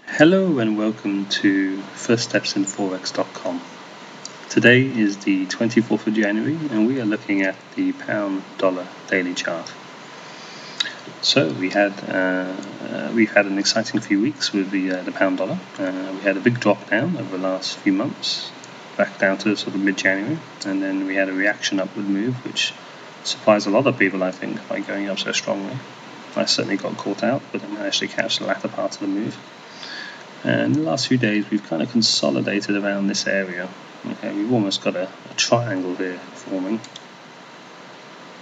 Hello and welcome to firststepsinforex.com. Today is the 24th of January and we are looking at the pound dollar daily chart. So we've had an exciting few weeks with the pound dollar. We had a big drop down over the last few months, back down to sort of mid-January, and then we had a reaction upward move which surprised a lot of people, I think, by going up so strongly. I certainly got caught out, but I managed to catch the latter part of the move. And in the last few days we've kind of consolidated around this area. Okay, we've almost got a triangle here forming.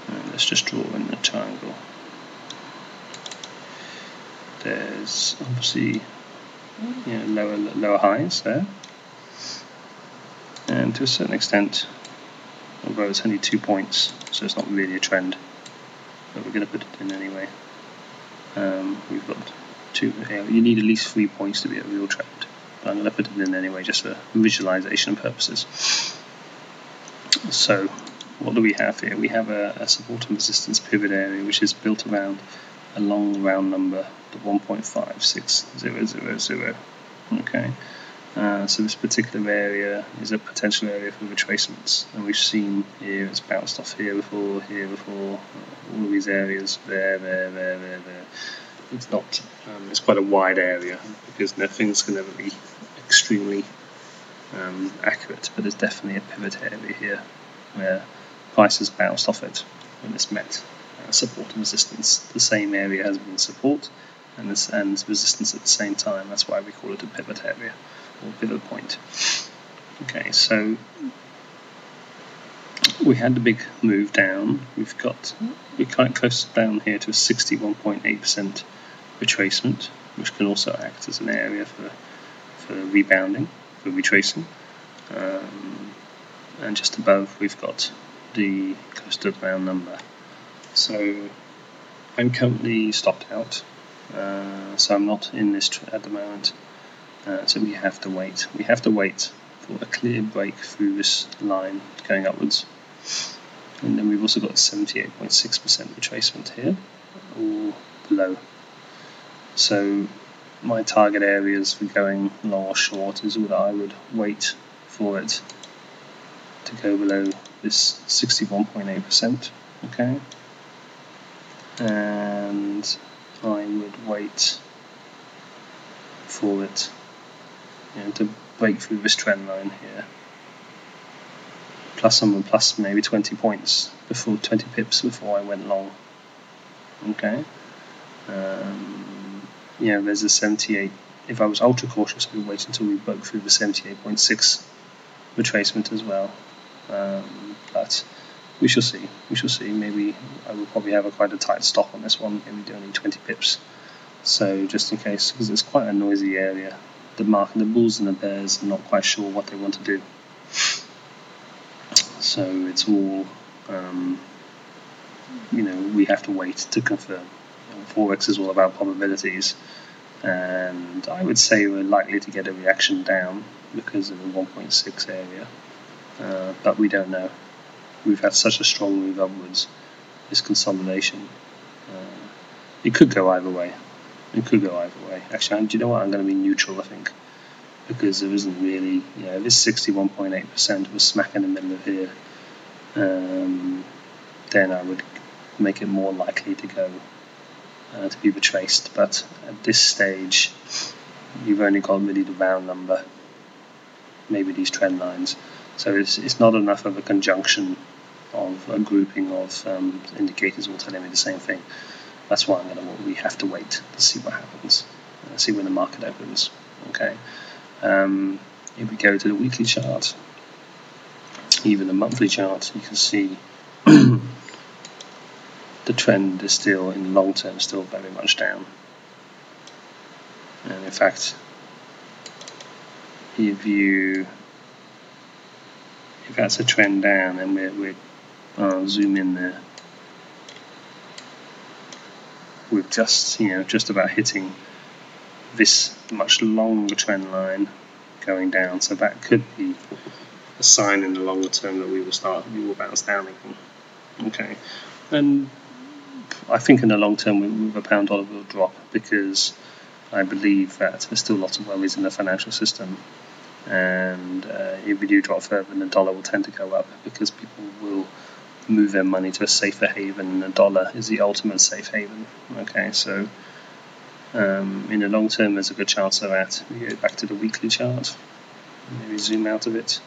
And let's just draw in the triangle. There's obviously lower highs there, and to a certain extent, although it's only 2 points, so it's not really a trend, but we're going to put it in anyway. We've got you need at least 3 points to be a real trend, but I'm going to put it in anyway just for visualization purposes. So what do we have here? We have a support and resistance pivot area which is built around a long round number, the 1.56000. Okay, so this particular area is a potential area for retracements, and we've seen here it's bounced off here before, all of these areas, there. It's not. It's quite a wide area because nothing's going to be extremely accurate, but there's definitely a pivot area here where prices bounced off it when it's met support and resistance. The same area has been support and resistance at the same time. That's why we call it a pivot area or pivot point. Okay, so we had the big move down. We're quite close down here to a 61.8% retracement, which can also act as an area for rebounding, for retracing. And just above we've got the close to the round number. So I'm currently stopped out, so I'm not in this at the moment. So we have to wait. We have to wait for a clear break through this line going upwards. And then we've also got 78.6% retracement here, or below. So my target areas for going long or short is that I would wait for it to go below this 61.8%. Okay, and I would wait for it to break through this trend line here, plus maybe 20 points before 20 pips before I went long. Okay, there's a 78. If I was ultra cautious, I would wait until we broke through the 78.6 retracement as well. But we shall see. Maybe I will probably have quite a tight stop on this one, maybe only 20 pips. So just in case, because it's quite a noisy area. The bulls and the bears are not quite sure what they want to do. So it's all, we have to wait to confirm. Forex is all about probabilities, and I would say we're likely to get a reaction down because of the 1.6 area, but we don't know. We've had such a strong move upwards, this consolidation. It could go either way. Actually, do you know what? I'm going to be neutral, I think, because there isn't really, this 61.8% was smack in the middle of here. Then I would make it more likely to go to be retraced. But at this stage, you've only got really the round number, maybe these trend lines. So it's not enough of a conjunction of a grouping of indicators all telling me the same thing. That's why we have to wait to see what happens, see when the market opens. Okay. If we go to the weekly chart, even the monthly chart, you can see the trend is still, in the long term, still very much down. And in fact, if that's a trend down, and we're zoom in there, we're just about hitting this much longer trend line going down. So that could be a sign in the longer term that we will bounce down again. Okay, and I think in the long term the pound dollar will drop because I believe that there's still lots of worries in the financial system, and if we do drop further, the dollar will tend to go up because people will move their money to a safer haven, and the dollar is the ultimate safe haven. Okay, so in the long term, there's a good chance of that. We go back to the weekly chart, maybe zoom out of it.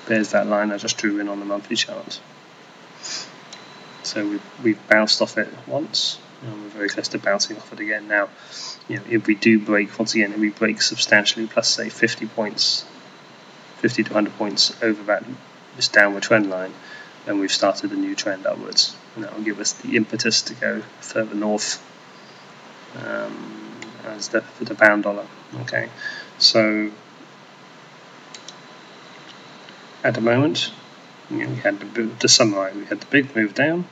There's that line I just drew in on the monthly chart. So we've bounced off it once, and we're very close to bouncing off it again. Now, if we do break, once again, if we break substantially, plus say 50 to 100 points over this downward trend line, then we've started a new trend upwards, and that will give us the impetus to go further north as for the pound dollar. Okay, so at the moment, we had to summarize, we had the big move down,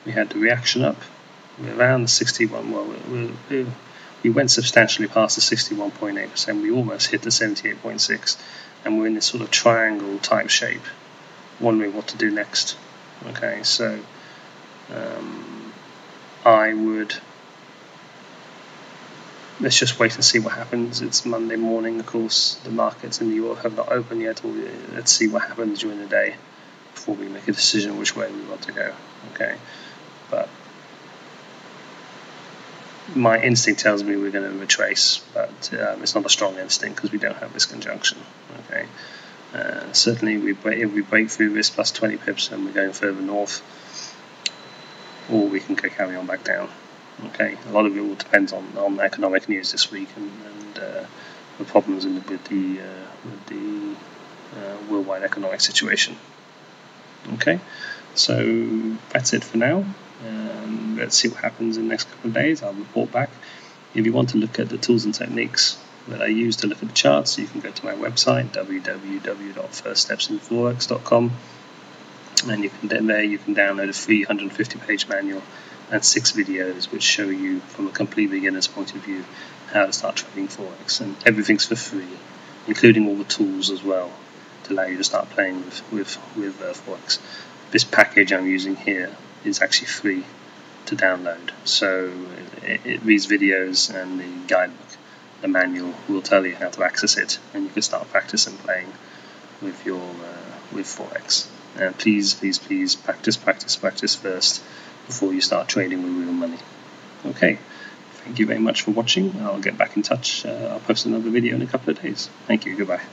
we had the reaction up, we're around the 61. Well, we went substantially past the 61.8%. We almost hit the 78.6, and we're in this sort of triangle type shape, wondering what to do next. Okay, so let's just wait and see what happens. It's Monday morning, of course. The markets in New York have not opened yet. Let's see what happens during the day before we make a decision which way we want to go. Okay, but my instinct tells me we're going to retrace, but it's not a strong instinct because we don't have this conjunction. Okay, certainly if we break through this plus 20 pips and we're going further north, or we can carry on back down. Okay, a lot of it will depend on economic news this week and the problems with the worldwide economic situation. Okay, so that's it for now. Let's see what happens in the next couple of days. I'll report back. If you want to look at the tools and techniques that I use to look at the charts, you can go to my website, www.firststepsinforex.com, and you can download a free 150-page manual and 6 videos which show you from a complete beginner's point of view how to start trading Forex, and everything's for free, including all the tools as well to allow you to start playing with Forex. This package I'm using here is actually free to download, so these videos and the guidebook, the manual, will tell you how to access it, and you can start practicing playing with Forex. And please practice first before you start trading with real money. Okay, thank you very much for watching. I'll get back in touch. I'll post another video in a couple of days. Thank you, goodbye.